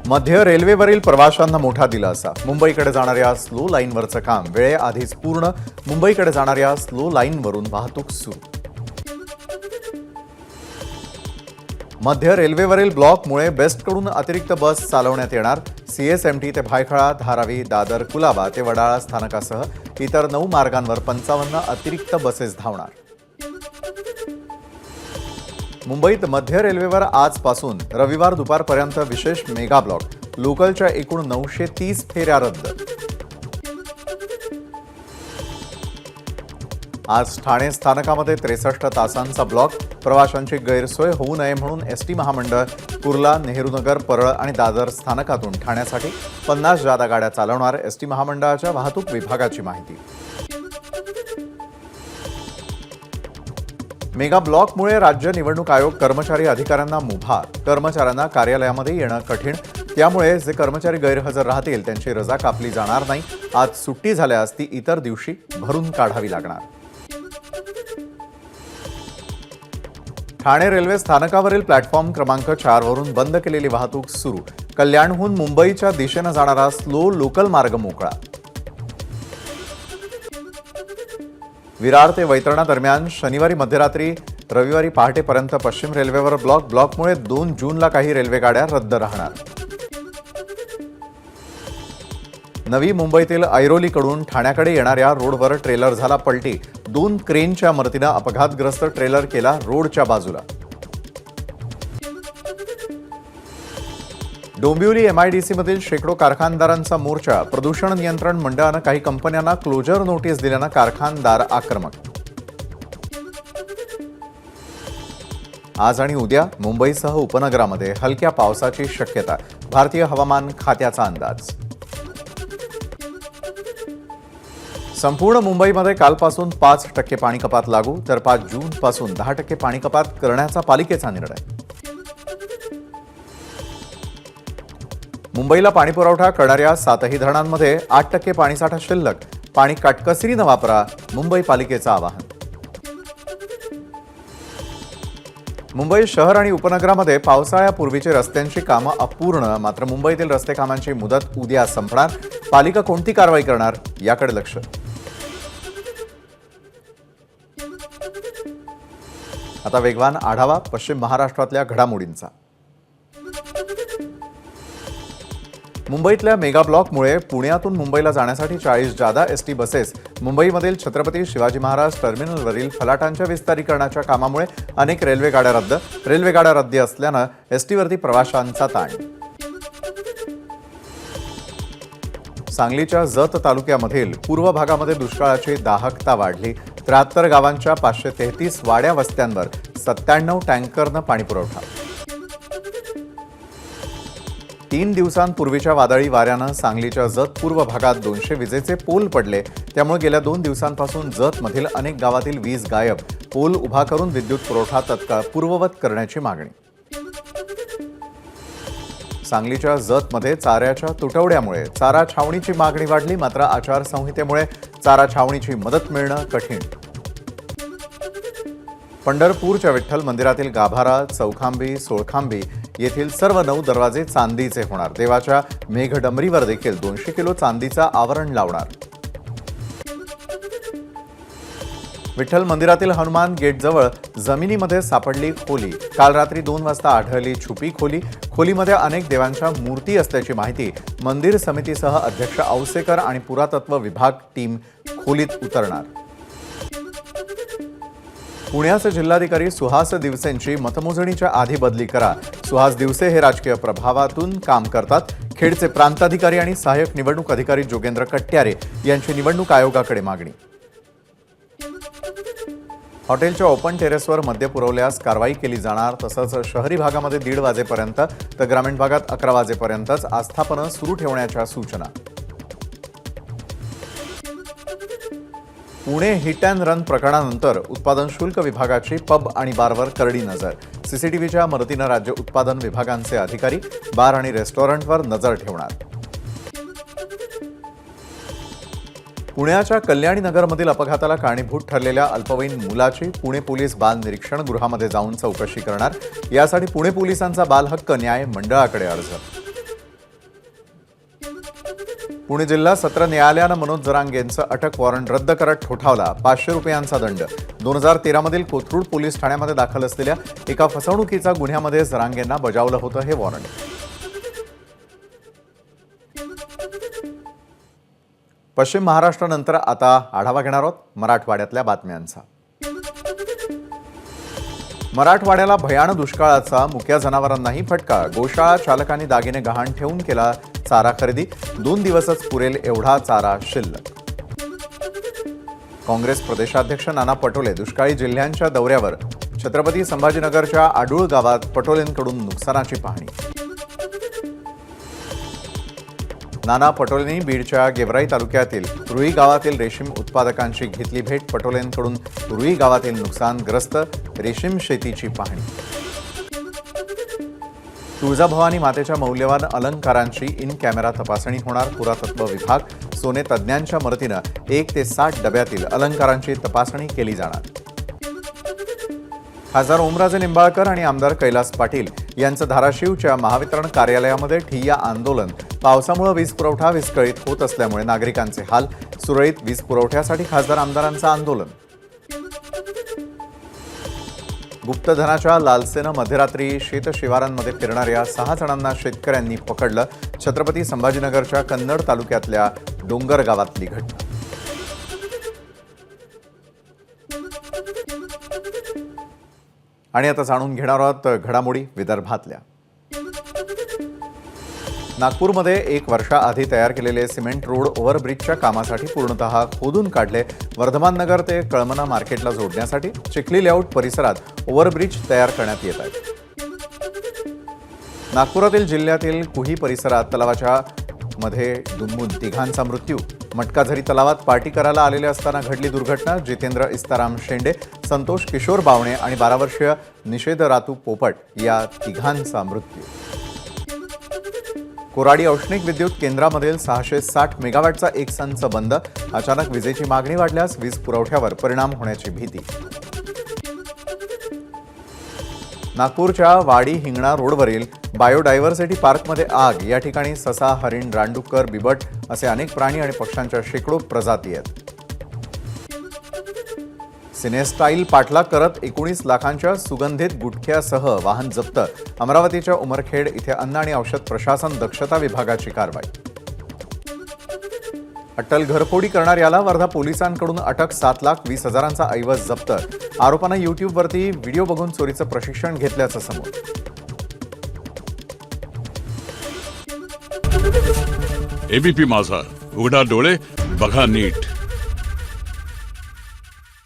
मध्य रेल्वेवरील प्रवाशांना मोठा दिलासा. मुंबईकडे जाणाऱ्या स्लो लाईनवरचं काम वेळेआधीच पूर्ण. मुंबईकडे जाणाऱ्या स्लो लाईनवरून वाहतूक सुरू. मध्य रेल्वेवरील ब्लॉकमुळे बेस्टकडून अतिरिक्त बस चालवण्यात येणार. सीएसएमटी ते भायखळा, धारावी, दादर, कुलाबा ते वडाळा स्थानकासह इतर 9 मार्गांवर 55 अतिरिक्त बसेस धावणार. मुंबईत मध्य रेल्वेवर आजपासून रविवार दुपारपर्यंत विशेष मेगा ब्लॉक. लोकलच्या एकूण 930 फेऱ्या रद्द. आज ठाणे स्थानकामध्ये 63 तासांचा ब्लॉक. प्रवाशांची गैरसोय होऊ नये म्हणून एसटी महामंडळ कुर्ला, नेहरूनगर, परळ आणि दादर स्थानकातून ठाण्यासाठी 50 जादा गाड्या चालवणार. एसटी महामंडळाच्या वाहतूक विभागाची माहिती. मेगा ब्लॉकमुळे राज्य निवडणूक आयोग कर्मचारी अधिकाऱ्यांना मुभा. कर्मचाऱ्यांना कार्यालयामध्ये येणं कठीण. त्यामुळे जे कर्मचारी गैरहजर राहतील त्यांची रजा कापली जाणार नाही. आज सुट्टी झाल्यास ती इतर दिवशी भरून काढावी लागणार. ठाणे रेल्वे स्थानकावरील प्लॅटफॉर्म क्रमांक 4 वरून बंद केलेली वाहतूक सुरू. कल्याणहून मुंबईच्या दिशेनं जाणारा स्लो लोकल मार्ग मोकळा. विरार ते वैतरणा दरम्यान शनिवारी मध्यरात्री रविवारी पहाटेपर्यंत पश्चिम रेल्वेवर ब्लॉकमुळे 2 जूनला काही रेल्वे गाड्या रद्द राहणार. नवी मुंबईतील ऐरोलीकडून ठाण्याकडे येणाऱ्या रोडवर ट्रेलर झाला पलटी. 2 क्रेनच्या मदतीनं अपघातग्रस्त ट्रेलर केला रोडच्या बाजूला. डोंबिवली एमआयडीसीमधील शेकडो कारखानदारांचा मोर्चा. प्रदूषण नियंत्रण मंडळानं काही कंपन्यांना क्लोजर नोटीस दिल्यानं कारखानदार आक्रमक. आज आणि उद्या मुंबईसह उपनगरामध्ये हलक्या पावसाची शक्यता. भारतीय हवामान खात्याचा अंदाज. संपूर्ण मुंबईमध्ये कालपासून 5% पाणी कपात लागू, तर 5 जूनपासून 10% पाणी कपात करण्याचा पालिकेचा निर्णय. मुंबईला पाणीपुरवठा करणाऱ्या 7ही धरणांमध्ये 8% पाणीसाठा शिल्लक. पाणी काटकसरीनं वापरा, मुंबई पालिकेचं आवाहन. मुंबई शहर आणि उपनगरामध्ये पावसाळ्यापूर्वीची रस्त्यांची कामं अपूर्ण. मात्र मुंबईतील रस्ते कामांची मुदत उद्या संपणार. पालिका कोणती कारवाई करणार याकडे लक्ष. आता वेगवान आढावा पश्चिम महाराष्ट्रातल्या घडामोडींचा. मुंबईतल्या मेगा ब्लॉकमुळे पुण्यातून मुंबईला जाण्यासाठी 40 जादा एसटी बसेस. मुंबईमधील छत्रपती शिवाजी महाराज टर्मिनलवरील फलाटांच्या विस्तारीकरणाच्या कामामुळे अनेक रेल्वे गाड्या रद्द. रेल्वे गाड्या रद्दी असल्यानं एसटीवरती प्रवाशांचा ताण. सांगलीच्या जत तालुक्यामधील पूर्व भागामध्ये दुष्काळाची दाहकता वाढली. 73 गावांच्या 533 वाड्या वस्त्यांवर 97 टँकरनं पाणीपुरवठा. 3 दिवसांपूर्वीच्या वादळी वाऱ्यानं सांगलीच्या जत पूर्व भागात 200 विजेचे पोल पडले. त्यामुळे गेल्या 2 दिवसांपासून जतमधील अनेक गावातील वीज गायब. पोल उभा करून विद्युत पुरवठा तत्काळ पूर्ववत करण्याची मागणी. सांगलीच्या जतमध्ये चाऱ्याच्या तुटवड्यामुळे चारा छावणीची मागणी वाढली. मात्र आचारसंहितेमुळे चारा छावणीची मदत मिळणं कठीण. पंढरपूरच्या विठ्ठल मंदिरातील गाभारा, चौखांबी, सोळखांबी येथील सर्व 9 दरवाजे चांदीचे होणार. देवाच्या मेघडंबरीवर देखील 200 किलो चांदीचा आवरण लावणार. विठ्ठल मंदिरातील हनुमान गेटजवळ जमिनीमध्ये सापडली खोली. काल रात्री 2 वाजता आढळली छुपी खोली. खोलीमध्ये अनेक देवांच्या मूर्ती असल्याची माहिती. मंदिर समितीसह अध्यक्ष औसेकर आणि पुरातत्व विभाग टीम खोलीत उतरणार. पुण्याचे जिल्हाधिकारी सुहास दिवसेंची मतमोजणीच्या आधी बदली करा. सुहास दिवसे हे राजकीय प्रभावातून काम करतात. खेडचे प्रांताधिकारी आणि सहाय्यक निवडणूक अधिकारी जोगेंद्र कट्यारे यांची निवडणूक आयोगाकडे मागणी. हॉटेलच्या ओपन टेरेसवर मद्य पुरवल्यास कारवाई केली जाणार. तसंच शहरी भागामध्ये 1:30 वाजेपर्यंत तर ग्रामीण भागात 11 वाजेपर्यंतच आस्थापनं सुरू ठेवण्याच्या सूचना. पुणे हिट अँड रन प्रकरणानंतर उत्पादन शुल्क विभागाची पब आणि बारवर करडी नजर. सीसीटीव्हीच्या मदतीनं राज्य उत्पादन विभागांचे अधिकारी बार आणि रेस्टॉरंटवर नजर ठेवणार. पुण्याच्या कल्याणी नगरमधील अपघाताला कारणीभूत ठरलेल्या अल्पवयीन मुलाची पुणे पोलीस बाल निरीक्षण गृहामध्ये जाऊन चौकशी करणार। यासाठी पुणे पोलिसांचा बाल हक्क न्याय मंडळाकडे अर्ज। पुणे जिल्हा सत्र न्यायालयानं मनोज जरांगेंचं अटक वॉरंट रद्द करत ठोठावला 500 रुपयांचा दंड। 2013 मधील कोथरूड पोलीस ठाण्यामध्ये दाखल असलेल्या एका फसवणुकीच्या गुन्ह्यामध्ये जरांगेंना बजावलं होतं हे वॉरंट। पश्चिम महाराष्ट्रानंतर आता आढावा घेणार आहोत मराठवाड्यातल्या बातम्यांचा। मराठवाड्याला भयानक दुष्काळाचा मुक्या जनावरांनाही फटका। गोशाळा चालकांनी दागिने गहाण ठेवून केला चारा खरेदी। 2 दिवसच पुरेल एवढा चारा शिल्लक। काँग्रेस प्रदेशाध्यक्ष नाना पटोले दुष्काळी जिल्ह्यांच्या दौऱ्यावर। छत्रपती संभाजीनगरच्या आडूळ गावात पटोलेंकडून नुकसानाची पाहणी। नाना पटोलेंनी बीडच्या गेवराई तालुक्यातील रुई गावातील रेशीम उत्पादकांची घेतली भेट। पटोलेंकडून रुई गावातील नुकसानग्रस्त रेशीम शेतीची पाहणी। तुळजाभवानी मातेच्या मौल्यवान अलंकारांची इन कॅमेरा तपासणी होणार। पुरातत्व विभाग सोने तज्ज्ञांच्या मदतीनं 1 ते 60 डब्यातील अलंकारांची तपासणी केली जाणार। खासदार ओमराजे निंबाळकर आणि आमदार कैलास पाटील यांचं धाराशिवच्या महावितरण कार्यालयामध्ये ठिय्या आंदोलन। पावसामुळे वीज पुरवठा विस्कळीत होत असल्यामुळे नागरिकांचे हाल। सुरळीत वीज पुरवठ्यासाठी खासदार आमदारांचं आंदोलन। गुप्तधनाच्या लालसेनं मध्यरात्री शेतशिवारांमध्ये फिरणाऱ्या 6 जणांना शेतकऱ्यांनी पकडलं। छत्रपती संभाजीनगरच्या कन्नड तालुक्यातल्या डोंगर गावातली घटना। आणि आता जाणून घेणार आहोत घडामोडी विदर्भातल्या। नागपूरमध्ये 1 वर्षाआधी तयार केलेले सिमेंट रोड ओव्हरब्रिजच्या कामासाठी पूर्णतः खोदून काढले। वर्धमान नगर ते कळमना मार्केटला जोडण्यासाठी चिखली लेआउट परिसरात ओव्हरब्रिज तयार करण्यात येत आहे। नागपुरातील जिल्ह्यातील कुही परिसरात तलावाच्या मध्ये दुमून 3घांचा मृत्यू। मटकाझरी तलावात पार्टी करायला आलेले असताना घडली दुर्घटना। जितेंद्र इस्ताराम शेंडे, संतोष किशोर बावणे आणि 12 वर्षीय निषेध रातू पोपट या 3घांचा मृत्यू। कोराडी औष्णिक विद्युत केंद्रामधील 660 मेगावॅटचा एक संच बंद। अचानक विजेची मागणी वाढल्यास वीज पुरवठ्यावर परिणाम होण्याची भीती। नागपूरच्या वाडी हिंगणा रोडवरील बायोडायव्हर्सिटी पार्कमध्ये आग। या ठिकाणी ससा, हरिण, रानडुक्कर, बिबट असे अनेक प्राणी आणि पक्ष्यांच्या शेकडो प्रजाती आहेत। सिनेस्टाईल पाठलाग करत 19 लाखांच्या सुगंधित गुटख्यासह वाहन जप्त। अमरावतीच्या उमरखेड इथे अन्न आणि औषध प्रशासन दक्षता विभागाची कारवाई। अट्टल घरफोडी करणाऱ्याला वर्धा पोलिसांकडून अटक। 7,20,000चा ऐवज जप्त। आरोपानं युट्यूबवरती व्हिडिओ बघून चोरीचं प्रशिक्षण घेतल्याचं समोर। एबीपी माझा, उघडा डोळे बघा नीट।